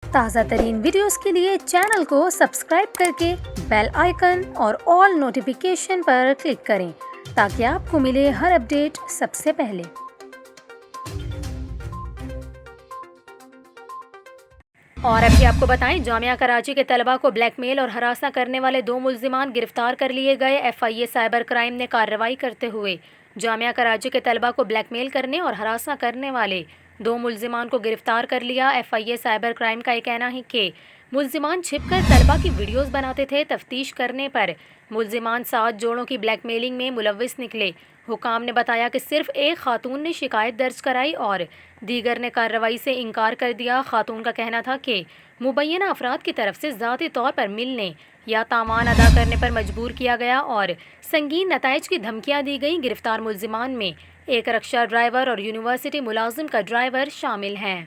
ताज़ा तरीन वीडियोस के लिए चैनल को सब्सक्राइब करके बेल आइकन और ऑल नोटिफिकेशन पर क्लिक करें ताकि आपको मिले हर अपडेट सबसे पहले। और अभी आपको बताएं, जामिया कराची के तलबा को ब्लैकमेल और हरासा करने वाले 2 मुल्जिमान गिरफ्तार कर लिए गए। FIA साइबर क्राइम ने कार्रवाई करते हुए जामिया कराची के तलबा को ब्लैकमेल करने और हरासा करने वाले 2 मुल्जिमान को गिरफ्तार कर लिया। FIA साइबर क्राइम का ये कहना है कि मुल्जिमान छिपकर तलबा की वीडियोस बनाते थे। तफ्तीश करने पर मुल्जिमान 7 जोड़ों की ब्लैकमेलिंग में मुलव्विस निकले। हुकाम ने बताया कि सिर्फ एक खातून ने शिकायत दर्ज कराई और दीगर ने कार्रवाई से इनकार कर दिया। खातून का कहना था कि मुबैना अफराद की तरफ से ज़ाती तौर पर मिलने या तावान अदा करने पर मजबूर किया गया और संगीन नताइज की धमकियां दी गईं। गिरफ्तार मुल्जिमान में एक रक्षा ड्राइवर और यूनिवर्सिटी मुलाजिम का ड्राइवर शामिल हैं।